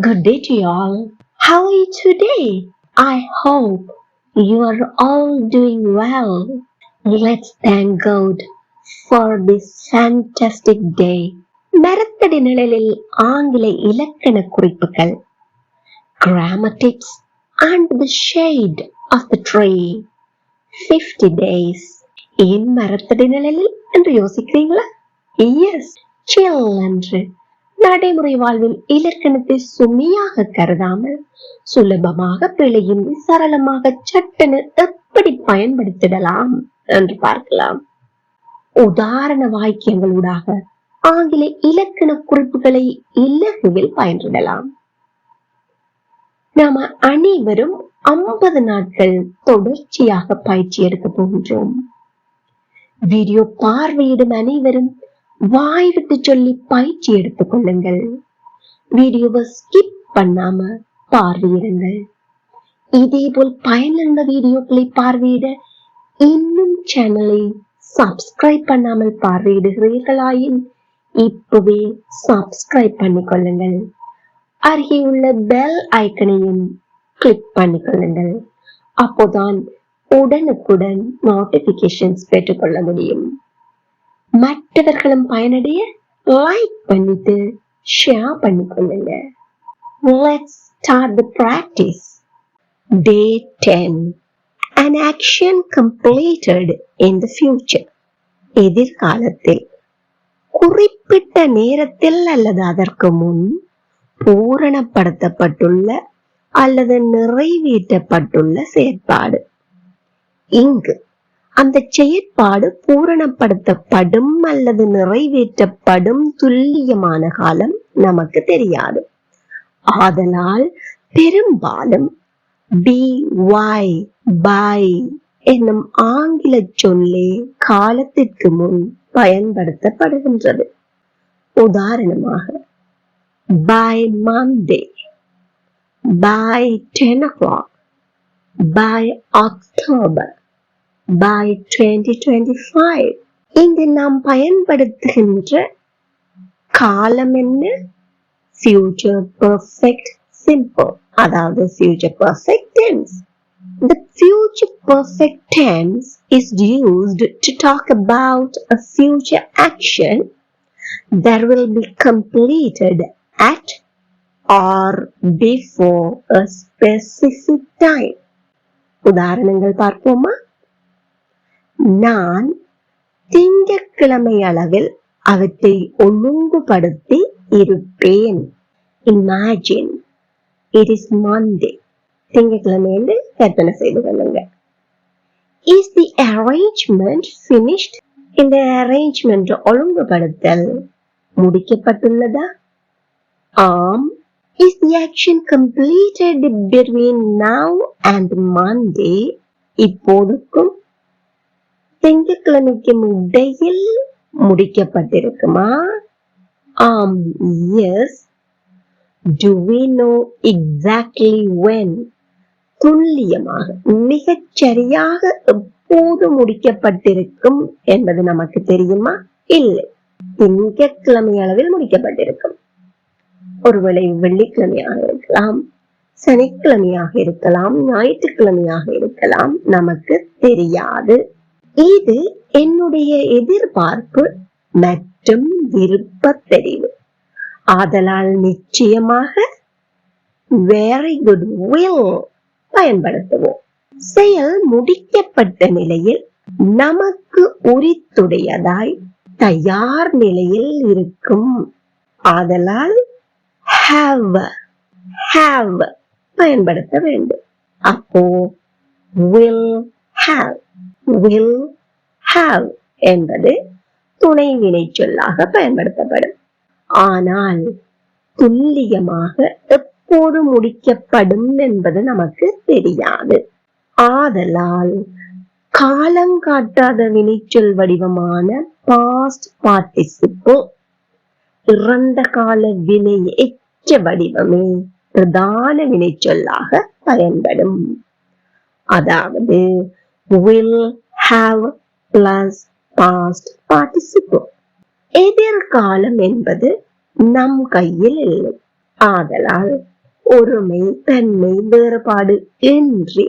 Good day to you all. How are you today? I hope you are all doing well. Let's thank God for this fantastic day. மரத்தடி நிழலில் ஆங்கில இலக்கண குறிப்புகள், grammar tips and the shade of the tree. 50 days. ஏன் மரத்தடி நிழலில் என்று யோசிக்கிறீங்களா? Yes, chill என்று நடைமுறை வாழ்வில் இலக்கணத்தை சுமையாக கருதாமல் சுலபமாக பிழையின்றி சரளமாக சட்டென எப்படி பயன்படுத்திடலாம் என்று பார்க்கலாம். உதாரண வாக்கியங்களூடாக ஆங்கில இலக்கண குறிப்புகளை இலகுவில் பயன்படலாம். நாம அனைவரும் 50 நாட்கள் தொடர்ச்சியாக பயிற்சி எடுக்க போகின்றோம். வீடியோ பார்வையிடும் அனைவரும் வாய் விட்டு சொல்லி பயிற்சி எடுத்துக் கொள்ளுங்கள். வீடியோவை ஸ்கிப் பண்ணாம பார்வையிடுங்கள். இதேபோல் பயனுள்ள வீடியோக்களை பார்வையிட இன்னும் சேனலை சப்ஸ்கிரைப் பண்ணாமல் பார்வையிடுகிறீர்களாயின் இப்பவே சப்ஸ்கிரைப் பண்ணிக்கொள்ளுங்கள். அருகே உள்ள பெல் ஐக்கனையும் கிளிக் பண்ணிக்கொள்ளுங்கள். அப்போதான் உடனுக்குடன் நோட்டிபிகேஷன்ஸ் பெற்றுக்கொள்ள முடியும். மற்றவர்களும் பயனடைய லைக் பண்ணிட்டு ஷேர் பண்ணிக்கொள்ளுங்க. Let's start the practice. Day 10. An action completed in the future. எதிர்காலத்தில் குறிப்பிட்ட நேரத்தில் அல்லது அதற்கு முன் பூரணப்படுத்தப்பட்டுள்ள அல்லது நிறைவேற்றப்பட்டுள்ள செயற்பாடு. இங்கு அந்த செயற்பாடு பூரணப்படுத்தப்படும் அல்லது நிறைவேற்றப்படும் துல்லியமான காலம் நமக்கு தெரியாது. ஆதலால் பெரும்பாலும் by என்னும் ஆங்கில சொல்லே காலத்திற்கு முன் பயன்படுத்தப்படுகின்றது. உதாரணமாக by Monday, by 10 o'clock, by October, by 2025. இங்கு நாம் பயன்படுத்துகின்ற காலம் என்ன? Future perfect simple, அதாவது future perfect tense. The future perfect tense is used to talk about a future action that will be completed at or before a specific time. உதாரணங்கள் பார்ப்போமா? நான் திங்கட்கிழமை அளவில் அவற்றை ஒழுங்குபடுத்தி இருப்பேன். Imagine it is Monday. திங்கட்கிழமை என்று கற்பனை செய்து கொள்ளுங்க. Is the arrangement finished? இந்த arrangement ஒழுங்குபடுத்தல் முடிக்கப்பட்டுள்ளதா? ஆம். Is the action completed between now and Monday? இப்போதுக்கும் திங்கட்கிழமைக்கும் இடையில் முடிக்கப்பட்டிருக்குமா? ஆம். Yes. Do we know exactly when? துல்லியமாக மிகச் சரியாக எப்போது முடிக்கப்பட்டிருக்கும் என்பது நமக்கு தெரியுமா? இல்லை. திங்கட்கிழமை அளவில் முடிக்கப்பட்டிருக்கும். ஒருவேளை வெள்ளிக்கிழமையாக இருக்கலாம், சனிக்கிழமையாக இருக்கலாம், ஞாயிற்றுக்கிழமையாக இருக்கலாம், நமக்கு தெரியாது. இது என்னுடைய எதிர்பார்ப்பு மற்றும் விருப்ப தெரிவு. ஆதலால் நிச்சயமாக very good will பயன்படுத்துவோம். செயல் முடிக்கப்பட்ட நிலையில் நமக்கு உரித்துடையதாய் தயார் நிலையில் இருக்கும். ஆதலால் have பயன்படுத்த வேண்டும். அப்போ will have என்பது துணை வினை சொல்லாக பயன்படுத்தப்படும். ஆனால் துல்லியமாக எப்போது முடிக்கப்படும் என்பது நமக்கு தெரியாது. ஆதலால் காலங்காட்டாத வினைச்சொல் வடிவமான பாஸ்ட் பார்ட்டிசிபிள் இறந்த கால வினை எச்ச வடிவமே பிரதான வினைச்சொல்லாக பயன்படும். அதாவது will have plus past participle. எதிர்காலம் என்பது நம் கையில் இல்லை. ஆதலால் ஒருமை தன்மை வேறுபாடு இன்றி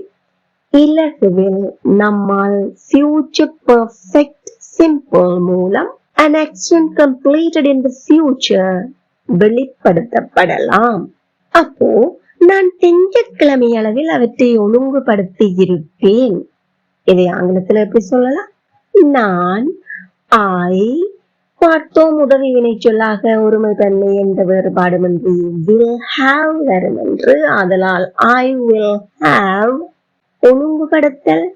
இலகுவில் நம்மால் future perfect simple மூலம் an action completed in the future வெளிப்படுத்தப்படலாம். அப்போ நான் திங்கட்கிழமை அளவில் அவற்றை ஒழுங்குபடுத்தி இருப்பேன். இதை ஆங்கிலத்தில் எப்படி சொல்லலாம்? நான் பார்த்தோம் உதவி வினை சொல்லாக ஒருமை தன்மை எந்த வேறுபாடுமின்றி will have வரும் என்று. ஆதலால் I will have ஒழுங்குபடுத்தல்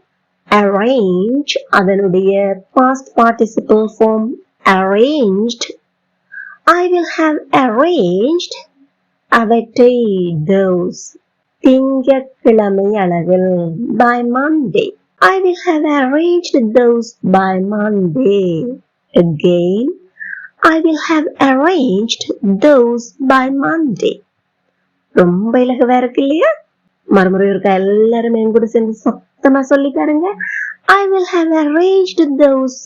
arrange அதனுடைய past participle form arranged. I will have arranged அவற்றை those திங்கட்கிழமை அளவில் by Monday. I will have arranged those by Monday. Again, I will have arranged those by Monday. ரொம்ப இலகுவா இருக்கு இல்லையா? மறுமுறை இருக்கா எல்லாரும் என் கூட சேர்ந்து சத்தமா சொல்லி பாருங்க. I will have arranged those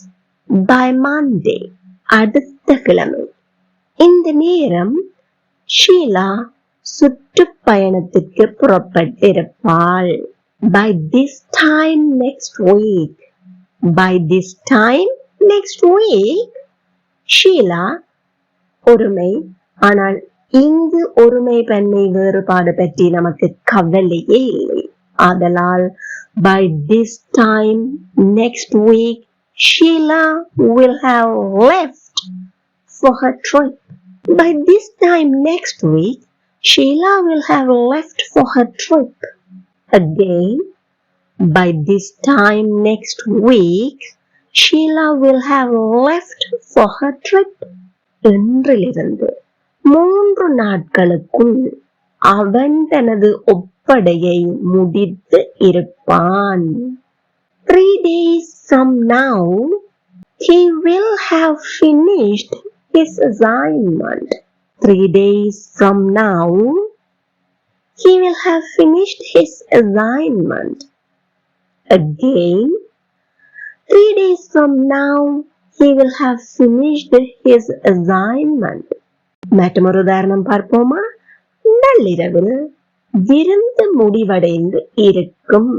by Monday. அடுத்த கிழமை. இந்த நேரம் Sheila சுற்றுப்பயணத்திற்கு புறப்பட்டிருப்பாள். By this time next week. By this time next week. Sheila ஒருமை. ஆனால் இங்கு ஒருமை பன்மை வேறுபாடு பற்றி நமக்கு கவலையே இல்லை. ஆதலால் by this time next week Sheila will have left for her trip. By this time next week Sheila will have left for her trip. Again, by this time next week Sheila will have left for her trip. என்றிலிருந்து 3 நாட்களுக்குள் அவன் தனது ஒப்படையை முடித்து இருப்பான். 3 days from now he will have finished his assignment. 3 days from now he will have finished his assignment. Again, 3 days from now he will have finished his assignment. மற்றொரு உதாரணம் பார்ப்போமா? நள்ளிரவில் விருந்து முடிவடைந்து இருக்கும்.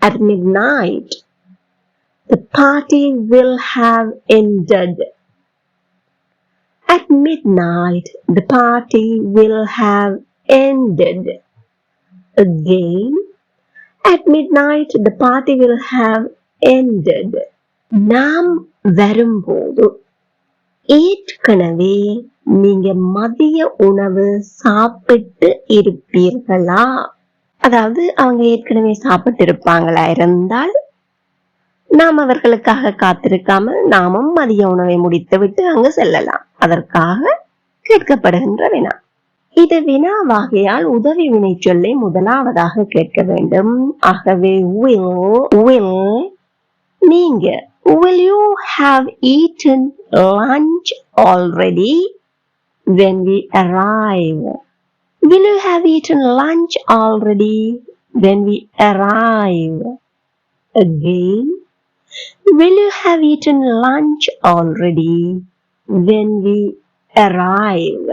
At midnight the party will have ended. At midnight the party will have ended. Again, at midnight the party will have ended. நாம் வரும்போது ஏற்கனவே நீங்க மதிய உணவு சாப்பிட்டு இருப்பீர்களா? அதாவது அவங்க ஏற்கனவே சாப்பிட்டு இருப்பாங்களா இருந்தால் நாம் அவர்களுக்காக காத்திருக்காமல் நாமும் மதிய உணவை முடித்துவிட்டு அங்கு செல்லலாம். அதற்காக கேட்கப்படுகின்ற வினா. இது வினா வகையால் உதவி வினை சொல்லை முதலாவதாக கேட்க வேண்டும். ஆகவே will நீங்க will you have eaten lunch already when we arrive? Will you have eaten lunch already when we arrive? Again, will you have eaten lunch already when we arrive?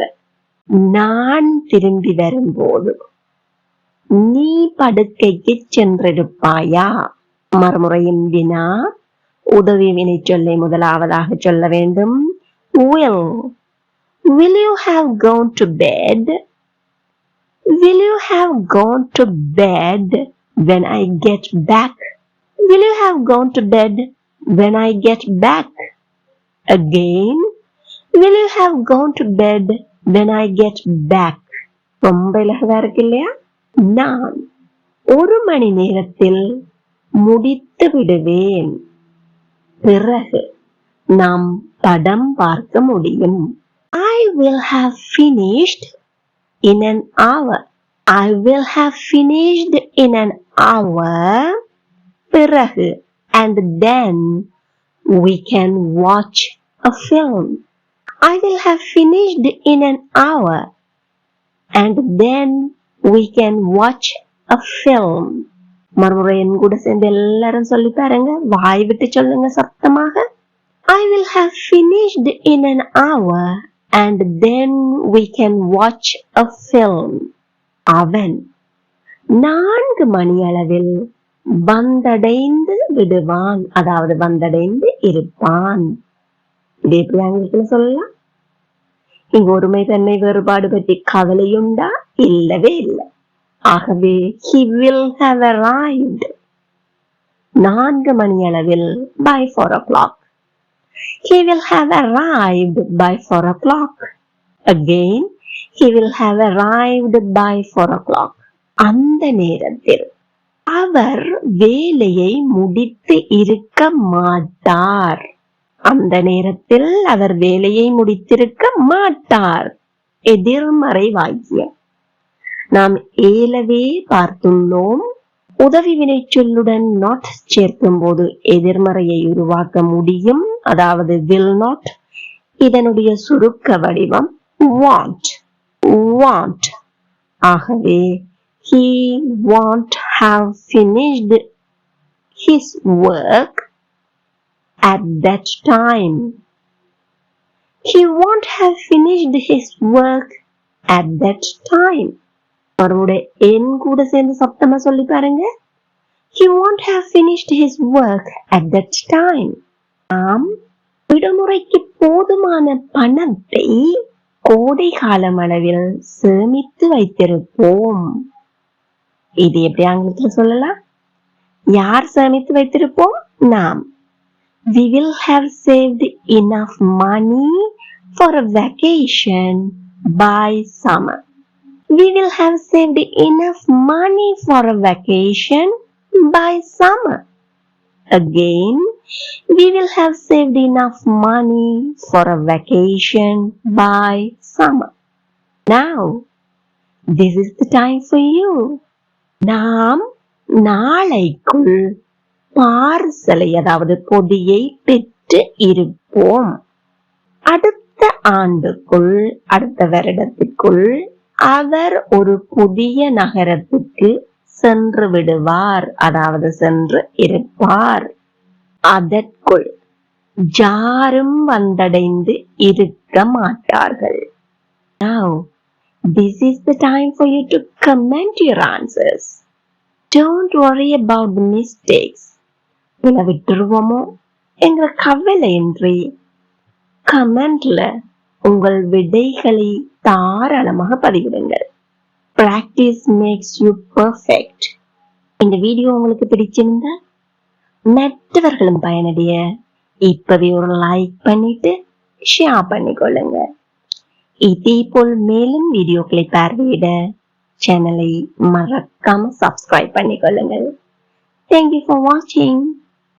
நான் திரும்பி வரும்போது நீ படுக்கைக்கு சென்றிருப்பாயா? மறுமுறையின் வினா. உதவி வினை சொல்லை முதலாவதாக சொல்ல வேண்டும். Will you have gone to bed? Will you have gone to bed when I get back? Will you have gone to bed when I get back? Again, will you have gone to bed when I get back? ரொம்ப இலகுவா இருக்கு இல்லையா? நான் 1 மணி நேரத்தில் முடித்து விடுவேன். பிறகு நாம் படம் பார்க்க முடியும். I will have finished in an hour. I will have finished in an hour. பிறகு and then we can watch a film. I will have finished in an hour and then we can watch a film. மறுமுறை என் கூட சேர்ந்து எல்லாரும் சொல்லி பாருங்க. வாய் விட்டு சொல்லுங்க சத்தமாக. I will have finished in an hour and then we can watch a film. அவன் 4 மணியளவில் வந்தடைந்து விடுவான், அதாவது வந்தடைந்து இருப்பான். இது எப்படி ஆங்கிலத்துல சொல்லலாம்? இங்க ஒருமை தன்மை வேறுபாடு பற்றி கவலையுண்டா? இல்லவே இல்லை. ஆகவே he will have arrived 4 மணியளவில் by 4 o'clock. He will have arrived by 4 o'clock. Again, he will have arrived by 4 o'clock. அந்த நேரத்தில் அவர் வேலையை முடித்து இருக்க மாட்டார். அந்த நேரத்தில் அவர் வேலையை முடித்திருக்க மாட்டார். எதிர்மறை வாக்கியம். நாம் ஏலவே பார்த்துள்ளோம். உதவி வினைச்சொல்லுடன் not சேர்க்கும் போது எதிர்மறையை உருவாக்க முடியும், அதாவது will not. இதனுடைய சுருக்க வடிவம் want. want. ஆகவே he won't have finished his work at that time. He won't have finished his work at that time. அவருடைய என் கூட சேர்ந்து சப்தமா சொல்லி பாருங்க. He won't have finished his work at that time. நாம் விடுமுறைக்கு போதுமான பணத்தை கோடை காலம் அளவில் சேமித்து வைத்திருப்போம். இது எப்படி ஆங்கிலத்தில் சொல்லலாம்? யார் சேமித்து வைத்திருப்போம்? நாம். We will have saved enough money for a vacation by summer. We will have saved enough money for a vacation by summer. Again, we will have saved enough money for a vacation by summer. Now, this is the time for you. நாம் நாளைக்குள் பார்சலை, அதாவது பொதியை பெற்று இருப்போம். அடுத்த ஆண்டுக்குள், அடுத்த வருடத்திற்குள் அவர் ஒரு புதிய நகரத்துக்கு சென்று விடுவார், அதாவது சென்று இருப்பார். அதற்குள் யாரும் வந்தடைந்து இருக்க மாட்டார்கள். Now, this is the time for you to comment your answers. Don't worry about the mistakes. விட்டுருவோமோ என்ற கவலையின்றி கமெண்ட்ல உங்கள் விடைகளை தாராளமாக பதிவிடுங்கள். Practice makes you perfect. இந்த வீடியோ உங்களுக்கு பிடிச்சிருந்தா மற்றவர்களும் பயனடைய இப்பவே ஒரு லைக் பண்ணிட்டு ஷேர் பண்ணிக்கொள்ளுங்க. இதே போல் மேலும் வீடியோக்களை பார்வையிட சேனலை மறக்காம subscribe பண்ணிக்கொள்ளுங்கள். Thank you for watching.